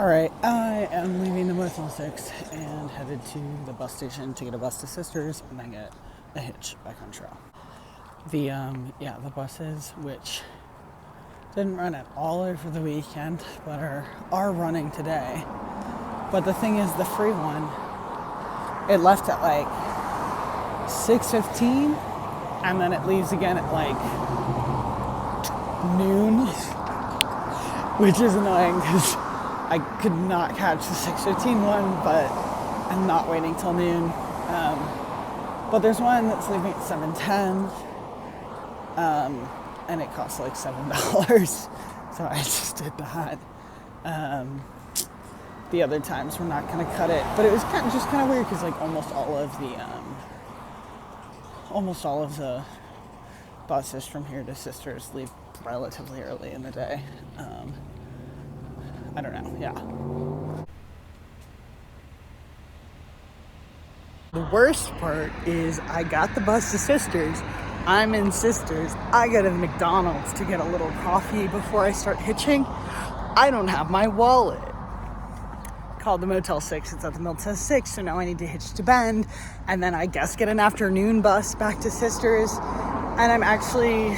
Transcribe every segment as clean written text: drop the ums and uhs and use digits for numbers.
Alright, I am leaving the Motel 6 and headed to the bus station to get a bus to Sisters and then get a hitch back on trail. The buses, which didn't run at all over the weekend, but are running today. But the thing is, the free one, it left at like 6:15, and then it leaves again at like noon, which is annoying because I could not catch the 6:15 one, but I'm not waiting till noon. But there's one that's leaving at 7:10, and it costs like $7, so I just did that. The other times we're not going to cut it, but it was kind of weird because like almost all of the buses from here to Sisters leave relatively early in the day. I don't know, yeah. The worst part is I got the bus to Sisters. I'm in Sisters. I go to the McDonald's to get a little coffee before I start hitching. I don't have my wallet. Called the Motel 6. It's at the Motel 6, so now I need to hitch to Bend and then I guess get an afternoon bus back to Sisters. And I'm actually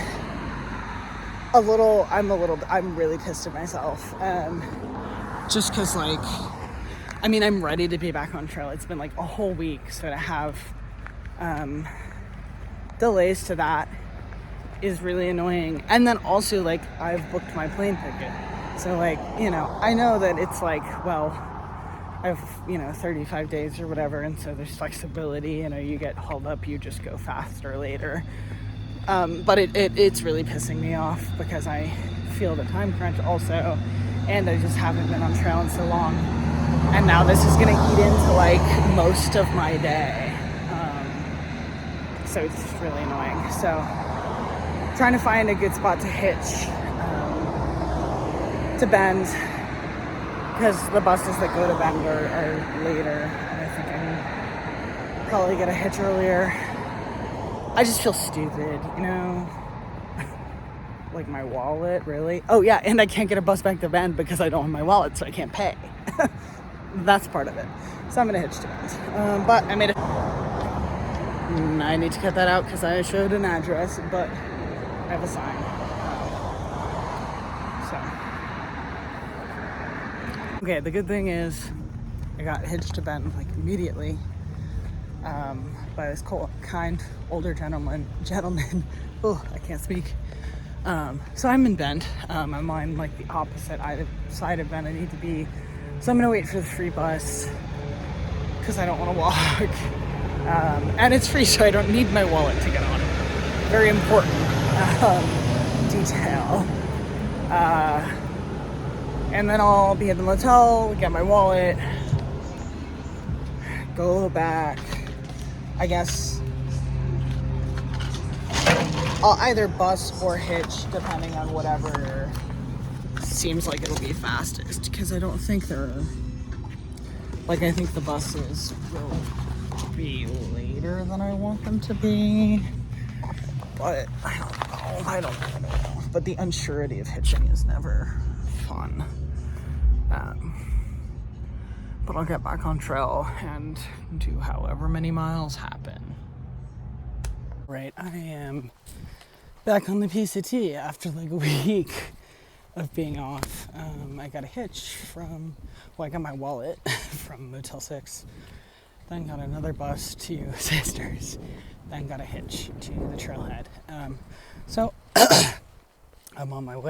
I'm really pissed at myself. Just because, I'm ready to be back on trail. It's been like a whole week, so to have delays to that is really annoying. And then also, I've booked my plane ticket. So, I know that it's I have, 35 days or whatever, and so there's flexibility. You get hauled up, you just go faster later. But it's really pissing me off because I feel the time crunch also, and I just haven't been on trail in so long. And now this is going to eat into most of my day. So it's just really annoying. So trying to find a good spot to hitch to Bend, because the buses that go to Bend are later, and I think I can probably get a hitch earlier. I just feel stupid, like my wallet, really. Oh yeah, and I can't get a bus back to Bend because I don't have my wallet, so I can't pay. That's part of it. So I'm gonna hitch to Bend. But I made it. I need to cut that out because I showed an address, but I have a sign. So. Okay, the good thing is I got hitched to Bend immediately. By this kind older gentleman. Oh, I can't speak. So I'm in Bend. I'm on the opposite side of Bend I need to be. So I'm gonna wait for the free bus because I don't want to walk. And it's free, so I don't need my wallet to get on. Very important detail. And then I'll be at the motel, get my wallet, go back. I guess I'll either bus or hitch depending on whatever seems like it'll be fastest, because I don't think I think the buses will be later than I want them to be, but I don't know. But the unsurety of hitching is never fun. But I'll get back on trail and do however many miles happen. Right, I am back on the PCT after a week of being off. I got a hitch I got my wallet from Motel 6, then got another bus to Sisters, then got a hitch to the trailhead. So I'm on my way.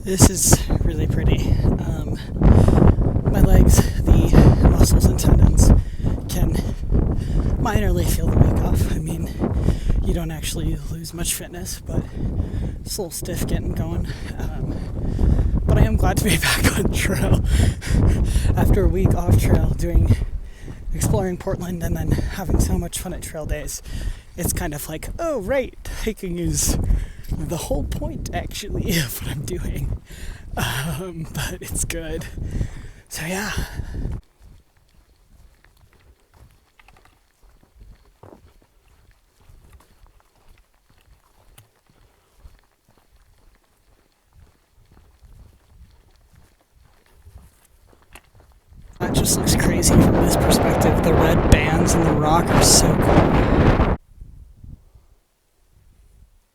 This is really pretty. My legs, the muscles and tendons can minorly feel the week off. you don't actually lose much fitness, but it's a little stiff getting going. But I am glad to be back on trail after a week off trail exploring Portland and then having so much fun at trail days. It's kind of like, oh right, hiking is the whole point actually of what I'm doing. But it's good. So yeah. That just looks crazy from this perspective. The red bands in the rock are so cool.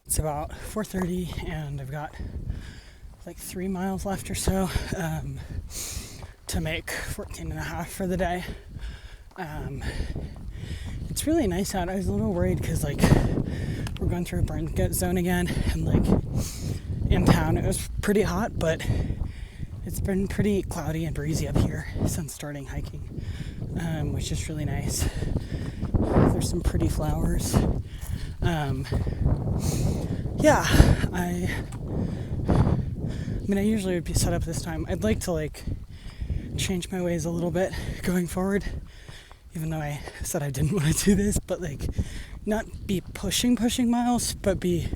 It's about 4:30 and I've got like 3 miles left or so to make 14 and a half for the day. It's really nice out. I was a little worried because like we're going through a burn zone again, and like in town it was pretty hot, but it's been pretty cloudy and breezy up here since starting hiking, which is really nice. There's some pretty flowers. Yeah, I mean, I usually would be set up this time. I'd like to like change my ways a little bit going forward, even though I said I didn't want to do this, but like not be pushing miles, but be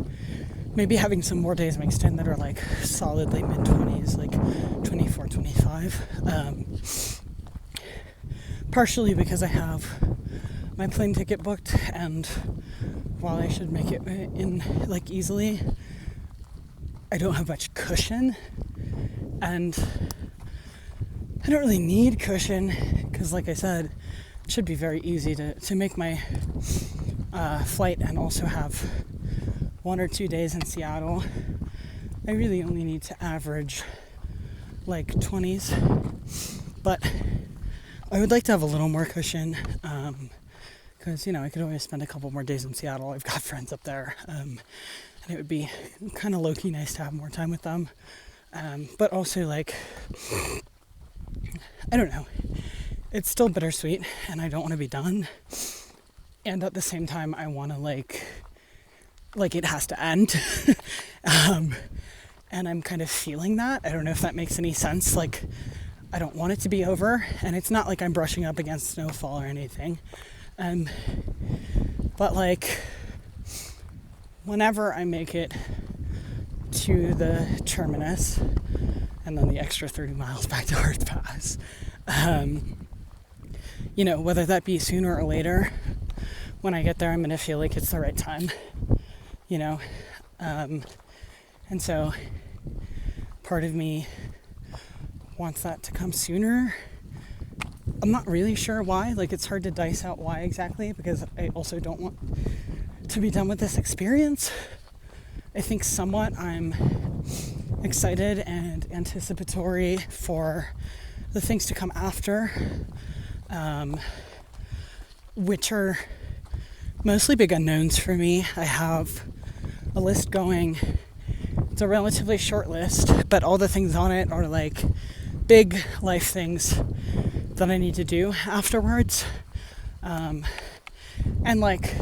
maybe having some more days mixed in that are like solidly mid-20s, like 24, 25. Partially because I have my plane ticket booked, and while I should make it in like easily, I don't have much cushion, and I don't really need cushion because, like I said, it should be very easy to make my flight and also have 1 or 2 days in Seattle. I really only need to average like 20s, but I would like to have a little more cushion because, you know, I could always spend a couple more days in Seattle. I've got friends up there, and it would be kind of low-key nice to have more time with them, but also like, I don't know, it's still bittersweet and I don't want to be done, and at the same time I want to like it has to end. And I'm kind of feeling that. I don't know if that makes any sense. Like, I don't want it to be over, and it's not like I'm brushing up against snowfall or anything. But like, whenever I make it to the terminus and then the extra 30 miles back to Earth Pass, you know, whether that be sooner or later, when I get there, I'm going to feel like it's the right time, you know? And so part of me wants that to come sooner. I'm not really sure why. Like, it's hard to dice out why exactly, because I also don't want to be done with this experience. I think somewhat I'm excited and anticipatory for the things to come after, which are mostly big unknowns for me. I have a list going. It's a relatively short list, but all the things on it are like big life things that I need to do afterwards. And like,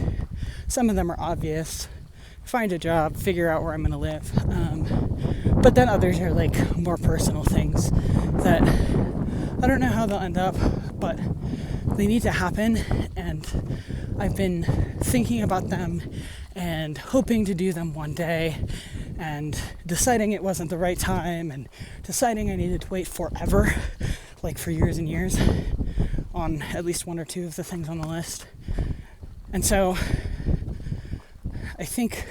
some of them are obvious. Find a job, figure out where I'm going to live. But then others are like more personal things that I don't know how they'll end up, but they need to happen. And I've been thinking about them and hoping to do them one day, and deciding it wasn't the right time, and deciding I needed to wait forever, like for years and years, on at least 1 or 2 of the things on the list. And so I think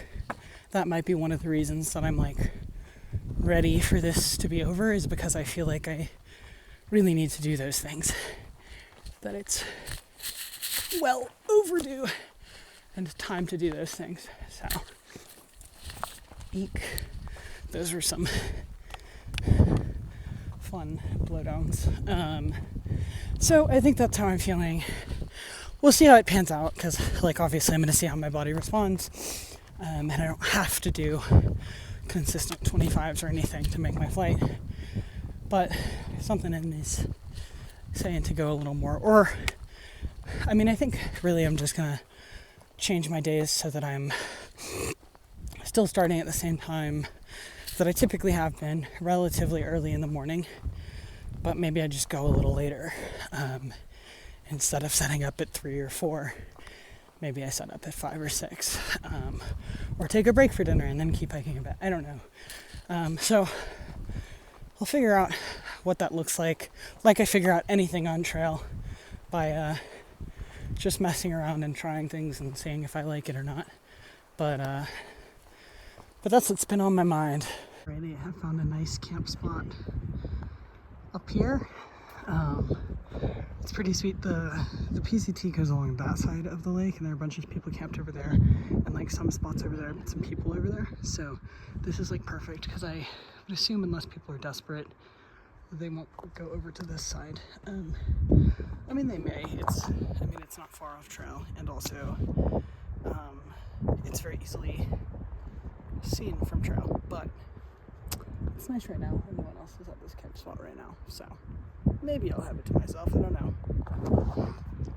that might be one of the reasons that I'm like ready for this to be over, is because I feel like I really need to do those things, that it's well overdue and time to do those things. So, eek. Those were some fun blowdowns. So I think that's how I'm feeling. We'll see how it pans out, because like obviously I'm going to see how my body responds, and I don't have to do consistent 25s or anything to make my flight, but something in me is saying to go a little more. Or I mean, I think really I'm just going to change my days so that I'm still starting at the same time that I typically have been, relatively early in the morning, but maybe I just go a little later. Instead of setting up at 3 or 4, maybe I set up at 5 or 6, or take a break for dinner and then keep hiking a bit. I don't know. So I'll figure out what that looks like I figure out anything on trail, by just messing around and trying things and seeing if I like it or not. But that's what's been on my mind. Alrighty, I found a nice camp spot up here. It's pretty sweet. The PCT goes along that side of the lake, and there are a bunch of people camped over there, and like some spots over there, but some people over there. So this is like perfect, because I would assume unless people are desperate, they won't go over to this side. I mean, they may. It's not far off trail, and also it's very easily seen from trail, but it's nice right now, and no one else is at this camp spot right now, so maybe I'll have it to myself. I don't know.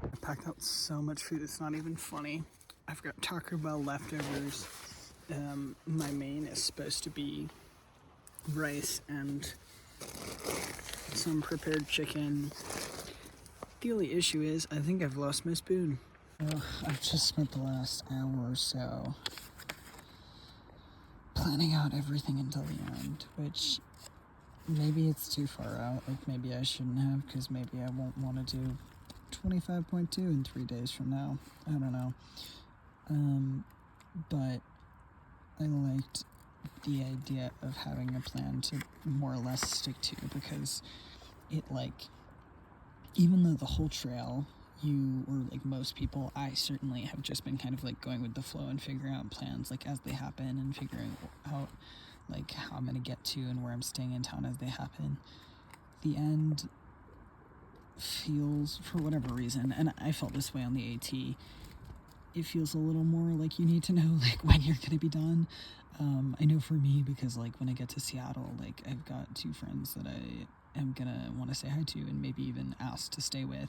I packed out so much food, it's not even funny. I've got Taco Bell leftovers. My main is supposed to be rice and some prepared chicken. The only issue is I think I've lost my spoon. I've just spent the last hour or so planning out everything until the end, which maybe it's too far out. Like, maybe I shouldn't have, because maybe I won't want to do 25.2 in 3 days from now. I don't know. But I liked the idea of having a plan to more or less stick to, because it, like, even though the whole trail, you, or like most people, I certainly have just been kind of like going with the flow and figuring out plans like as they happen, and figuring out like how I'm going to get to and where I'm staying in town as they happen. The end feels, for whatever reason, and I felt this way on the AT, it feels a little more like you need to know like when you're going to be done. I know for me, because like when I get to Seattle, like I've got 2 friends that I am gonna want to say hi to, and maybe even ask to stay with.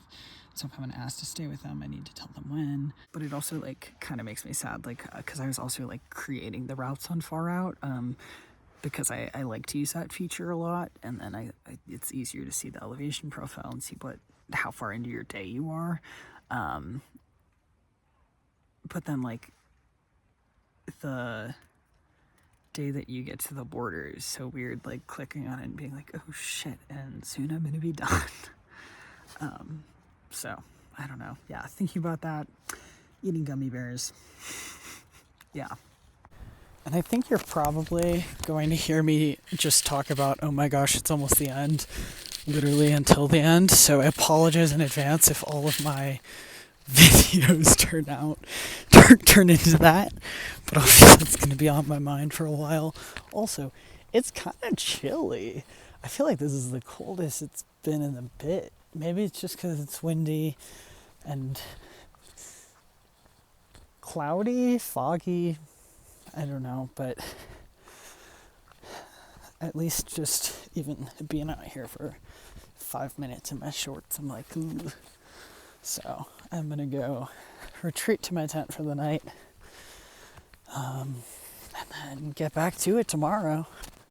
So if I'm gonna ask to stay with them, I need to tell them when. But it also like kind of makes me sad, like because I was also like creating the routes on Far Out, because I like to use that feature a lot, and then it's easier to see the elevation profile and see how far into your day you are. But then like the day that you get to the border is so weird, like clicking on it and being like, oh shit, and soon I'm gonna be done. So I don't know. Yeah, thinking about that, eating gummy bears. Yeah. And I think you're probably going to hear me just talk about, oh my gosh, it's almost the end, literally until the end. So I apologize in advance if all of my videos turn into that, but obviously it's going to be on my mind for a while. Also, it's kind of chilly. I feel like this is the coldest it's been in a bit. Maybe it's just because it's windy and cloudy, foggy, I don't know, but at least just even being out here for 5 minutes in my shorts, I'm like, ooh. So I'm gonna go retreat to my tent for the night, and then get back to it tomorrow.